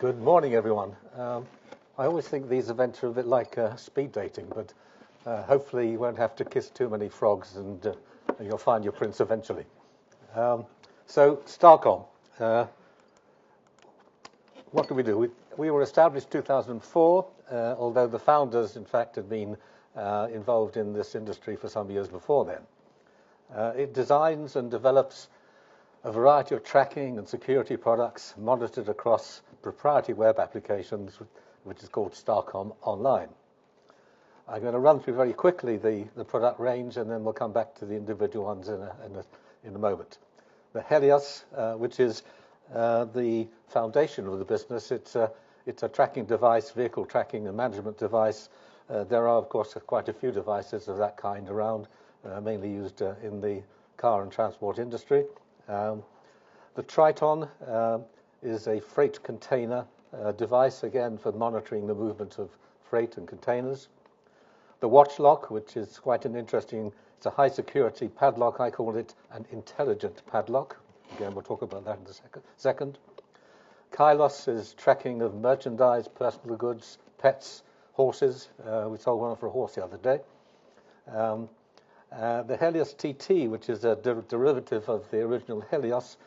Good morning, everyone. I always think these events are a bit like speed dating, but hopefully you won't have to kiss too many frogs and you'll find your prince eventually. So, Starcom. What do we do? We were established 2004, although the founders, in fact, had been involved in this industry for some years before then. It designs and develops a variety of tracking and security products monitored across proprietary web applications, which is called Starcom Online. I'm going to run through very quickly the product range, and then we'll come back to the individual ones in a moment. The Helios, which is the foundation of the business, it's a tracking device, vehicle tracking and management device. There are, of course, quite a few devices of that kind around, mainly used in the car and transport industry. The Triton is a freight container device, again, for monitoring the movement of freight and containers. The Watchlock, which is quite an interesting, it's a high-security padlock. I call it an intelligent padlock. Again, we'll talk about that in a second. Kylos is tracking of merchandise, personal goods, pets, horses. We sold one for a horse the other day. The Helios TT, which is a derivative of the original Helios.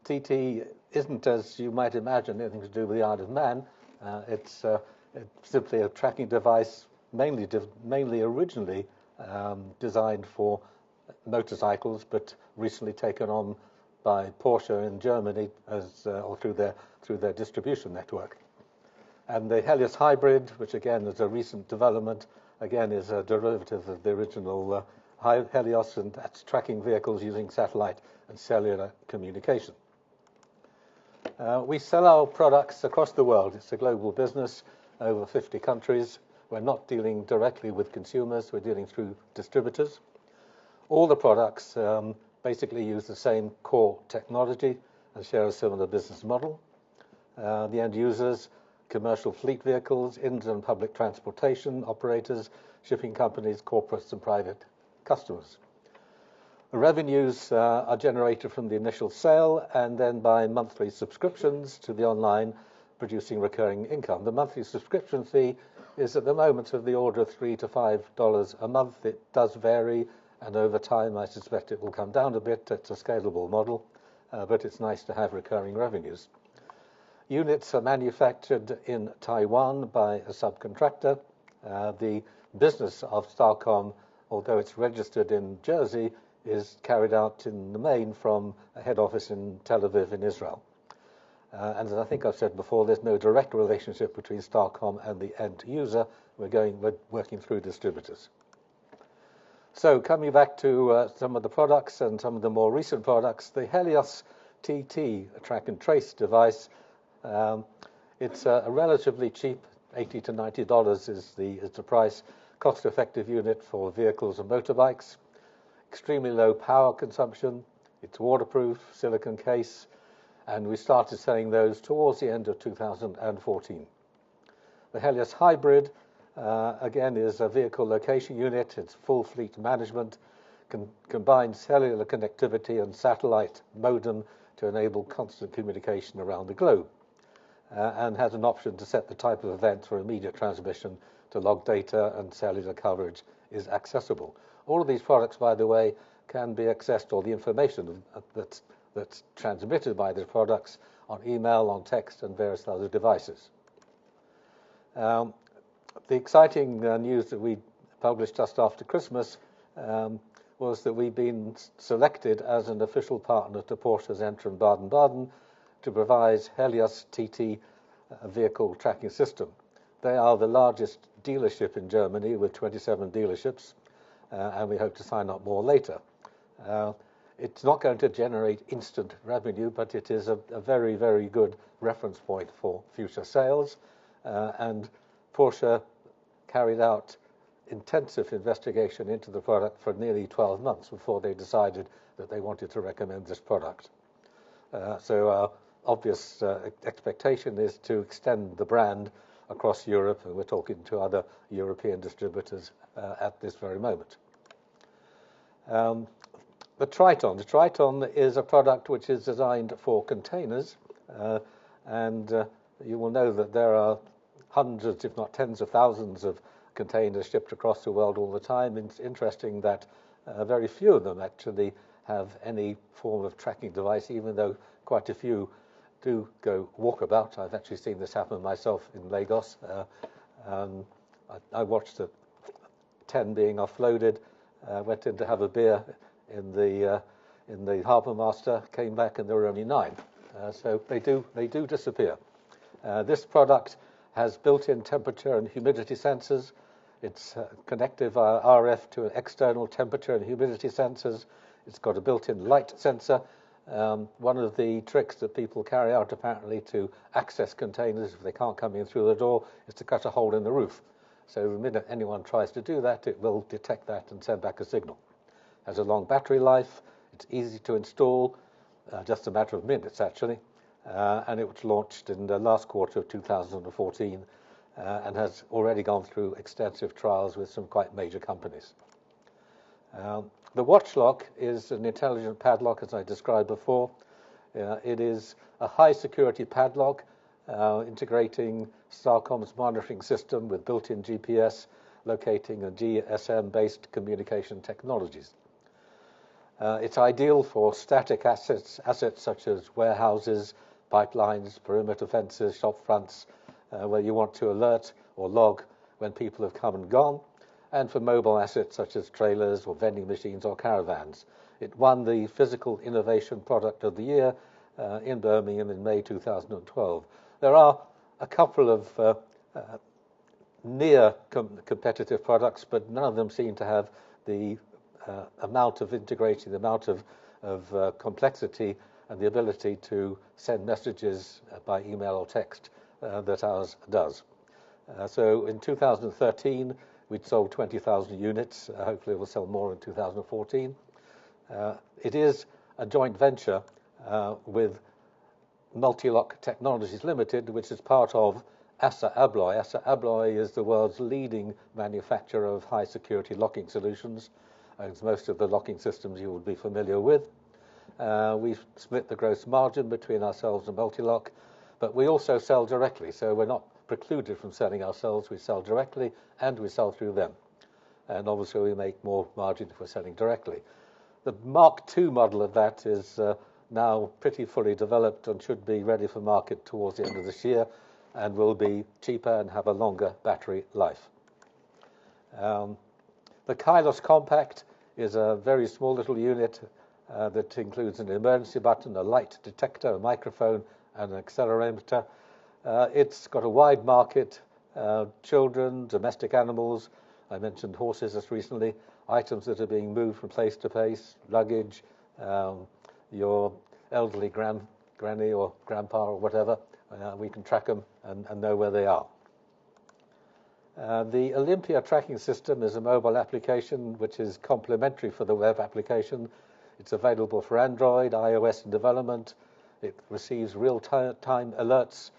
TT isn't, as you might imagine, anything to do with the Isle of Man. It's simply a tracking device, mainly originally designed for motorcycles, but recently taken on by Porsche in Germany or through their distribution network. And the Helios Hybrid, which again is a recent development, again is a derivative of the original Helios, and that's tracking vehicles using satellite and cellular communication. We sell our products across the world. It's a global business, over 50 countries. We're not dealing directly with consumers. We're dealing through distributors. All the products basically use the same core technology and share a similar business model. The end users, commercial fleet vehicles, inland and public transportation operators, shipping companies, corporates, and private customers. The revenues are generated from the initial sale and then by monthly subscriptions to the online, producing recurring income. The monthly subscription fee is at the moment of the order of $3 to $5 a month. It does vary, and over time I suspect it will come down a bit. It's a scalable model, but it's nice to have recurring revenues. Units are manufactured in Taiwan by a subcontractor. The business of Starcom, although it's registered in Jersey, is carried out in the main from a head office in Tel Aviv in Israel. And as I think I've said before, there's no direct relationship between Starcom and the end user. We're working through distributors. So coming back to some of the products and some of the more recent products, the Helios TT, a track and trace device, it's a relatively cheap, $80 to $90 is the price, cost-effective unit for vehicles and motorbikes. Extremely low power consumption. It's waterproof, silicon case, and we started selling those towards the end of 2014. The Helios Hybrid, again, is a vehicle location unit. It's full fleet management, combines cellular connectivity and satellite modem to enable constant communication around the globe, and has an option to set the type of event for immediate transmission to log data, and cellular coverage is accessible. All of these products, by the way, can be accessed, or the information that's transmitted by these products, on email, on text, and various other devices. The exciting news that we published just after Christmas was that we've been selected as an official partner to Porsche's Entrum Baden-Baden to provide Helios TT vehicle tracking system. They are the largest dealership in Germany with 27 dealerships, and we hope to sign up more later. It's not going to generate instant revenue, but it is a very, very good reference point for future sales. And Porsche carried out intensive investigation into the product for nearly 12 months before they decided that they wanted to recommend this product. So our obvious expectation is to extend the brand across Europe, and we're talking to other European distributors at this very moment. The Triton. The Triton is a product which is designed for containers, And you will know that there are hundreds, if not tens of thousands of containers shipped across the world all the time. It's interesting that very few of them actually have any form of tracking device, even though quite a few do go walkabout. I've actually seen this happen myself in Lagos. I watched 10 being offloaded, went in to have a beer in the harbour master, came back and there were only 9. So they do disappear. This product has built-in temperature and humidity sensors. It's connected via RF to an external temperature and humidity sensors. It's got a built-in light sensor. One of the tricks that people carry out apparently to access containers if they can't come in through the door is to cut a hole in the roof. So the minute anyone tries to do that, it will detect that and send back a signal. It has a long battery life. It's easy to install, just a matter of minutes actually. And it was launched in the last quarter of 2014 and has already gone through extensive trials with some quite major companies. The watch lock is an intelligent padlock, as I described before. It is a high-security padlock integrating Starcom's monitoring system with built-in GPS, locating and GSM-based communication technologies. It's ideal for static assets such as warehouses, pipelines, perimeter fences, shop fronts, where you want to alert or log when people have come and gone, and for mobile assets such as trailers or vending machines or caravans. It won the Physical Innovation Product of the Year in Birmingham in May 2012. There are a couple of near competitive products, but none of them seem to have the amount of integration, the amount of complexity and the ability to send messages by email or text that ours does. So in 2013, we'd sold 20,000 units. Hopefully we'll sell more in 2014. It is a joint venture with Multilock Technologies Limited, which is part of Assa Abloy. Assa Abloy is the world's leading manufacturer of high-security locking solutions. Owns most of the locking systems you would be familiar with. We've split the gross margin between ourselves and Multilock, but we also sell directly, so we're not precluded from selling ourselves. We sell directly and we sell through them. And obviously we make more margin if we're selling directly. The Mark II model of that is now pretty fully developed and should be ready for market towards the end of this year and will be cheaper and have a longer battery life. The Kylos Compact is a very small little unit that includes an emergency button, a light detector, a microphone, and an accelerometer. It's got a wide market, children, domestic animals, I mentioned horses just recently, items that are being moved from place to place, luggage, your elderly granny or grandpa or whatever, we can track them and know where they are. The Olympia tracking system is a mobile application which is complementary for the web application. It's available for Android, iOS in development. It receives real-time alerts.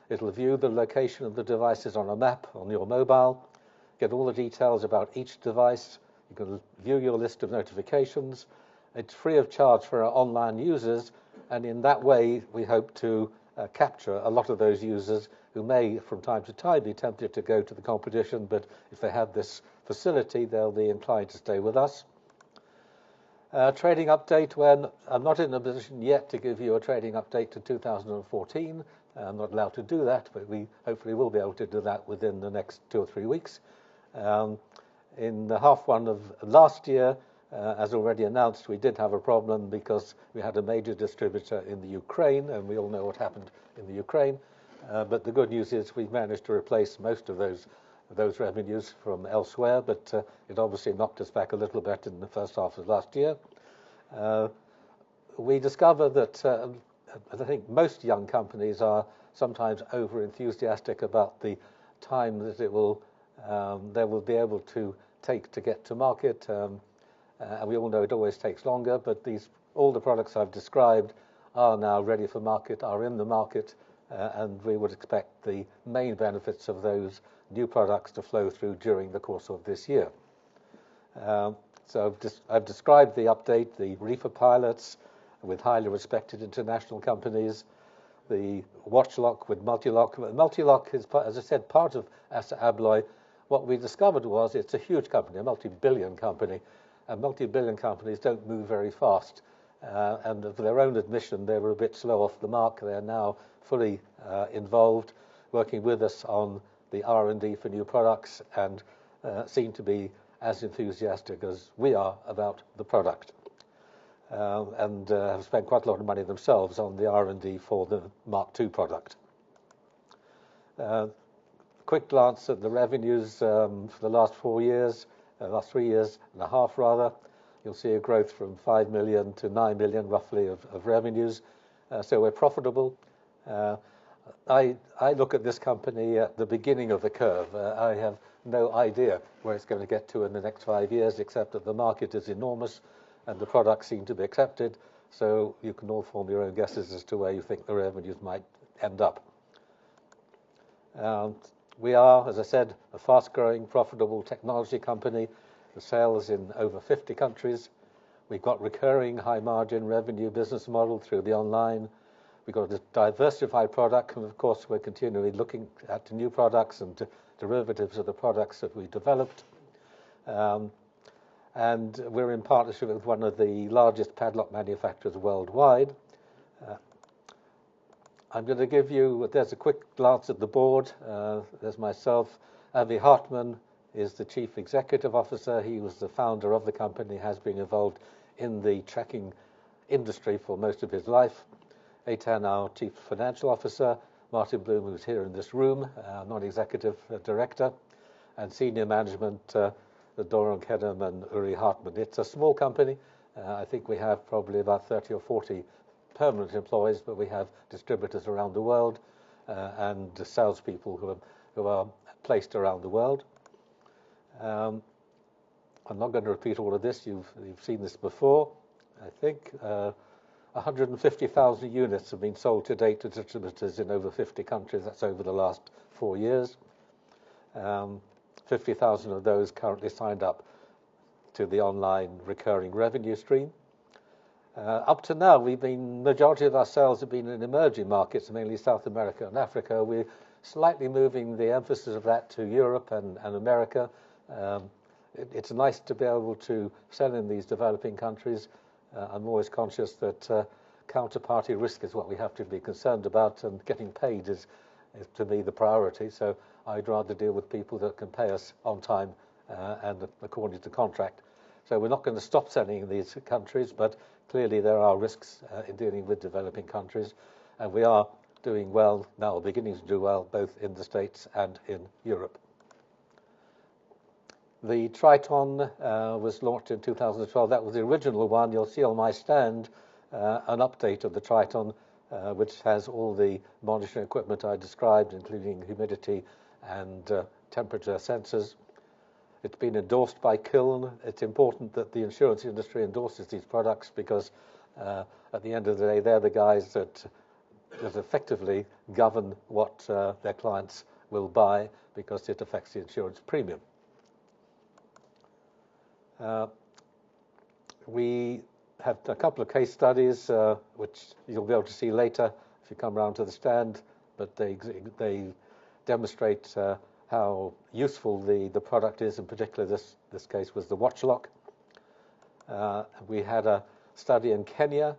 It'll view the location of the devices on a map on your mobile, get all the details about each device. You can view your list of notifications. It's free of charge for our online users, and in that way we hope to capture a lot of those users who may from time to time be tempted to go to the competition, but if they have this facility they'll be inclined to stay with us. Trading update, when I'm not in a position yet to give you a trading update to 2014. I'm not allowed to do that, but we hopefully will be able to do that within the next 2 or 3 weeks. In the half one of last year, as already announced, we did have a problem because we had a major distributor in the Ukraine, and we all know what happened in the Ukraine. But the good news is we've managed to replace most of those revenues from elsewhere, but it obviously knocked us back a little bit in the first half of last year. We discovered that I think most young companies are sometimes over-enthusiastic about the time that they will be able to take to get to market. And we all know it always takes longer, but all the products I've described are now ready for market, are in the market, and we would expect the main benefits of those new products to flow through during the course of this year. So I've described the update, the reefer pilots with highly respected international companies, the watch lock with multi-lock. Multi-lock is, as I said, part of Assa Abloy. What we discovered was it's a huge company, a multi-billion company, and multi-billion companies don't move very fast. And for their own admission, they were a bit slow off the mark. They're now fully involved, working with us on the R&D for new products, and seem to be as enthusiastic as we are about the product. And have spent quite a lot of money themselves on the R&D for the Mark II product. Quick glance at the revenues for the last 4 years, last 3 years and a half rather. You'll see a growth from 5 million to 9 million roughly of revenues. So we're profitable. I look at this company at the beginning of the curve. I have no idea where it's going to get to in the next 5 years, except that the market is enormous and the products seem to be accepted. So you can all form your own guesses as to where you think the revenues might end up. We are, as I said, a fast-growing, profitable technology company. The sales in over 50 countries. We've got recurring high-margin revenue business model through the online. We've got a diversified product, and of course we're continually looking at new products and derivatives of the products that we developed. And we're in partnership with one of the largest padlock manufacturers worldwide. I'm going to give you, there's a quick glance at the board. There's myself. Avi Hartman is the Chief Executive Officer. He was the founder of the company, has been involved in the tracking industry for most of his life. Eitan, our Chief Financial Officer. Martin Bloom, who's here in this room, Non-Executive Director. And Senior Management, Doron Kedem and Uri Hartman. It's a small company. I think we have probably about 30 or 40 permanent employees, but we have distributors around the world and salespeople who are placed around the world. I'm not going to repeat all of this. You've seen this before. I think 150,000 units have been sold to date to distributors in over 50 countries. That's over the last 4 years. 50,000 of those currently signed up to the online recurring revenue stream. Up to now, majority of our sales have been in emerging markets, mainly South America and Africa. We're slightly moving the emphasis of that to Europe and America. It's nice to be able to sell in these developing countries. I'm always conscious that counterparty risk is what we have to be concerned about, and getting paid is to me the priority. So I'd rather deal with people that can pay us on time and according to contract. So we're not going to stop selling in these countries, but clearly there are risks in dealing with developing countries, and we are doing well now, beginning to do well, both in the States and in Europe. The Triton was launched in 2012. That was the original one. You'll see on my stand an update of the Triton, which has all the monitoring equipment I described, including humidity and temperature sensors. It's been endorsed by Kiln. It's important that the insurance industry endorses these products because at the end of the day, they're the guys that effectively govern what their clients will buy, because it affects the insurance premium. We have a couple of case studies, which you'll be able to see later if you come around to the stand, but they demonstrate how useful the product is. In particular, this case was the watch lock. We had a study in Kenya,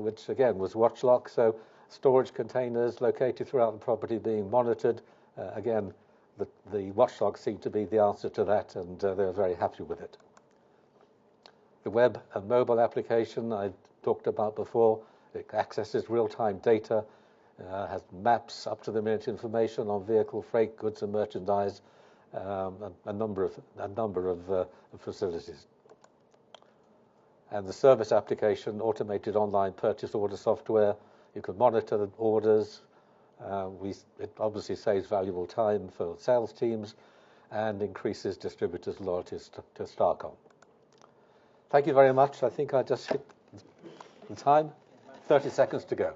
which again was watch lock, so storage containers located throughout the property being monitored. Again, the watch lock seemed to be the answer to that, and they were very happy with it. The web and mobile application I talked about before. It accesses real-time data, has maps, up-to-the-minute information on vehicle, freight, goods, and merchandise, a number of facilities. And the service application, automated online purchase order software. You can monitor the orders. It obviously saves valuable time for sales teams and increases distributors' loyalties to Starcom. Thank you very much. I think I just hit the time. 30 seconds to go.